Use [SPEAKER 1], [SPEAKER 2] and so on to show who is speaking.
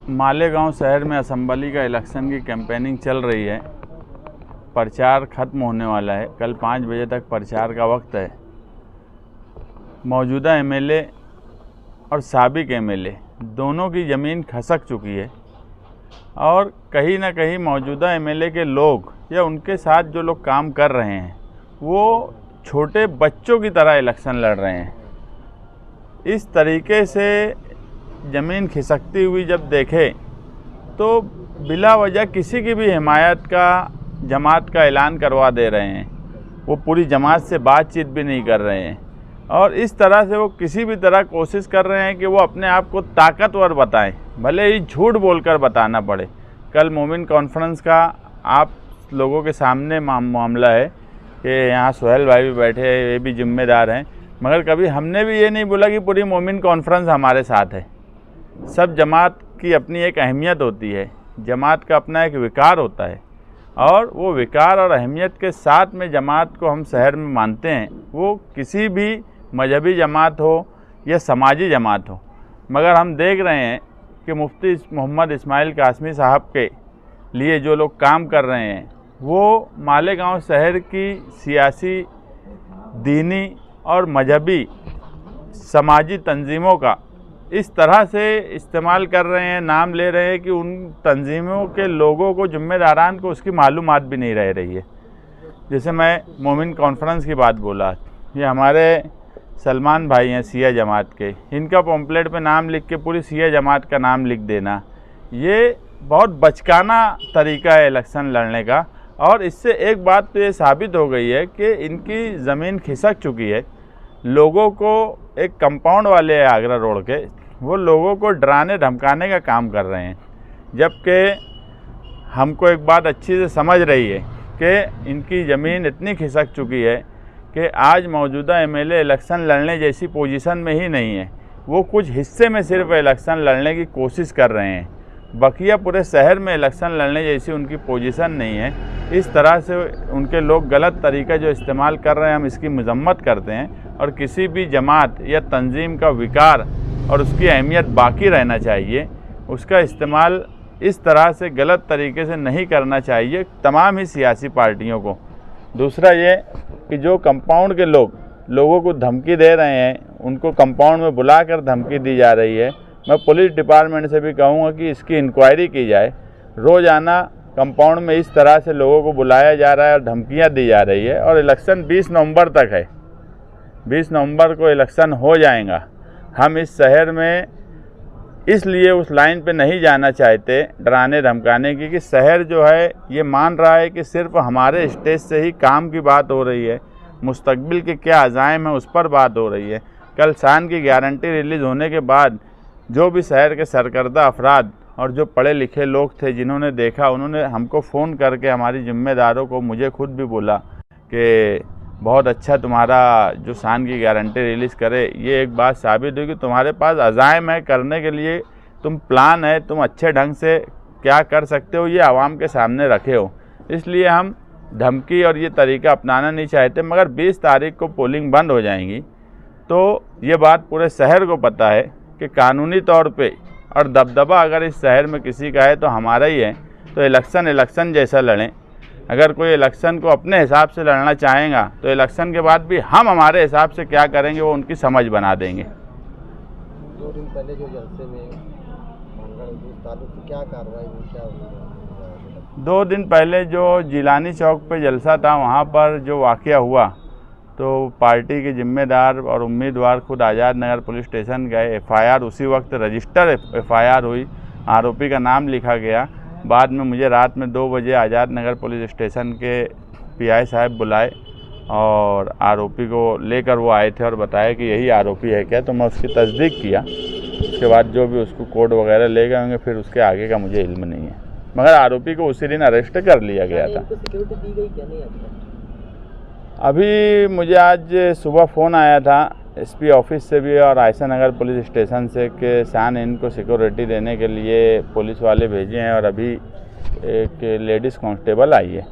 [SPEAKER 1] मालेगांव शहर में असेंबली का इलेक्शन की कैंपेनिंग चल रही है। प्रचार ख़त्म होने वाला है। कल 5 बजे तक प्रचार का वक्त है। मौजूदा एमएलए और साबिक एमएलए दोनों की ज़मीन खसक चुकी है और कहीं ना कहीं मौजूदा एमएलए के लोग या उनके साथ जो लोग काम कर रहे हैं वो छोटे बच्चों की तरह इलेक्शन लड़ रहे हैं। इस तरीके से ज़मीन खिसकती हुई जब देखे तो बिला वजह किसी की भी हिमायत का जमात का ऐलान करवा दे रहे हैं। वो पूरी जमात से बातचीत भी नहीं कर रहे हैं और इस तरह से वो किसी भी तरह कोशिश कर रहे हैं कि वो अपने आप को ताकतवर बताएं, भले ही झूठ बोलकर बताना पड़े। कल मोमिन कॉन्फ्रेंस का आप लोगों के सामने मामला है कि यहाँ सोहेल भाई भी बैठे हैं, ये भी जिम्मेदार हैं, मगर कभी हमने भी ये नहीं बोला कि पूरी मोमिन कॉन्फ्रेंस हमारे साथ है। सब जमात की अपनी एक अहमियत होती है, जमात का अपना एक विकार होता है और वो विकार और अहमियत के साथ में जमात को हम शहर में मानते हैं, वो किसी भी मजहबी जमात हो या समाजी जमात हो। मगर हम देख रहे हैं कि मुफ्ती मोहम्मद इस्माइल कासमी साहब के लिए जो लोग काम कर रहे हैं वो मालेगांव शहर की सियासी, दीनी और मजहबी समाजी तंजीमों का इस तरह से इस्तेमाल कर रहे हैं, नाम ले रहे हैं कि उन तंजीमों के लोगों को, जिम्मेदारान को उसकी मालूमात भी नहीं रह रही है। जैसे मैं मोमिन कॉन्फ्रेंस की बात बोला, ये हमारे सलमान भाई हैं सिया जमात के, इनका पॉम्पलेट पे नाम लिख के पूरी सिया जमात का नाम लिख देना, ये बहुत बचकाना तरीका है इलेक्शन लड़ने का। और इससे एक बात तो ये साबित हो गई है कि इनकी ज़मीन खिसक चुकी है। लोगों को, एक कंपाउंड वाले हैं आगरा रोड के, वो लोगों को डराने धमकाने का काम कर रहे हैं, जबकि हमको एक बात अच्छी से समझ रही है कि इनकी ज़मीन इतनी खिसक चुकी है कि आज मौजूदा एमएलए इलेक्शन लड़ने जैसी पोजीशन में ही नहीं है। वो कुछ हिस्से में सिर्फ इलेक्शन लड़ने की कोशिश कर रहे हैं, बकिया पूरे शहर में इलेक्शन लड़ने जैसी उनकी पोजीशन नहीं है। इस तरह से उनके लोग गलत तरीका जो इस्तेमाल कर रहे हैं, हम इसकी मजम्मत करते हैं और किसी भी जमात या तंजीम का विकार और उसकी अहमियत बाकी रहना चाहिए। उसका इस्तेमाल इस तरह से गलत तरीके से नहीं करना चाहिए तमाम ही सियासी पार्टियों को। दूसरा ये कि जो कंपाउंड के लोग लोगों को धमकी दे रहे हैं, उनको कंपाउंड में बुलाकर धमकी दी जा रही है। मैं पुलिस डिपार्टमेंट से भी कहूँगा कि इसकी इंक्वायरी की जाए। रोज़ाना कंपाउंड में इस तरह से लोगों को बुलाया जा रहा है और धमकियां दी जा रही है और इलेक्शन 20 नवंबर तक है। 20 नवंबर को इलेक्शन हो जाएगा। हम इस शहर में इसलिए उस लाइन पे नहीं जाना चाहते डराने धमकाने की, कि शहर जो है ये मान रहा है कि सिर्फ हमारे स्टेज से ही काम की बात हो रही है, मुस्तकबिल के क्या अज़ाइम है उस पर बात हो रही है। कल शान की गारंटी रिलीज़ होने के बाद जो भी शहर के सरकर्दा अफराद और जो पढ़े लिखे लोग थे जिन्होंने देखा, उन्होंने हमको फ़ोन करके, हमारी जिम्मेदारों को, मुझे खुद भी बोला कि बहुत अच्छा तुम्हारा जो शान की गारंटी रिलीज़ करे। ये एक बात साबित हुई कि तुम्हारे पास अज़ाइम है करने के लिए, तुम प्लान है, तुम अच्छे ढंग से क्या कर सकते हो ये आवाम के सामने रखे हो। इसलिए हम धमकी और ये तरीका अपनाना नहीं चाहते। मगर 20 तारीख को पोलिंग बंद हो जाएंगी तो ये बात पूरे शहर को पता है कि कानूनी तौर पे और दबदबा अगर इस शहर में किसी का है तो हमारा ही है। तो इलेक्शन जैसा लड़ें। अगर कोई इलेक्शन को अपने हिसाब से लड़ना चाहेगा तो इलेक्शन के बाद भी हम हमारे हिसाब से क्या करेंगे वो उनकी समझ बना देंगे।
[SPEAKER 2] 2 दिन पहले जो जलसे में क्या कार्रवाई हुई, क्या हुआ?
[SPEAKER 1] 2 दिन पहले जो जिलानी चौक पे जलसा था, वहाँ पर जो वाक़या हुआ तो पार्टी के जिम्मेदार और उम्मीदवार खुद आज़ाद नगर पुलिस स्टेशन गए। एफआईआर उसी वक्त रजिस्टर एफआईआर हुई, आरोपी का नाम लिखा गया। बाद में मुझे रात में 2 बजे आज़ाद नगर पुलिस स्टेशन के पीआई साहब बुलाए और आरोपी को लेकर वो आए थे और बताया कि यही आरोपी है क्या। तो मैं उसकी तस्दीक किया। उसके बाद जो भी उसको कोड वगैरह ले गए होंगे, फिर उसके आगे का मुझे इल्म नहीं है। मगर आरोपी को उसी दिन अरेस्ट कर लिया गया था।
[SPEAKER 2] सिक्योरिटी दी गई क्या? नहीं
[SPEAKER 1] अभी मुझे आज सुबह फ़ोन आया था एसपी ऑफिस से भी और आयशा नगर पुलिस स्टेशन से कि शान इनको सिक्योरिटी देने के लिए पुलिस वाले भेजे हैं और अभी एक लेडीज़ कांस्टेबल आई है।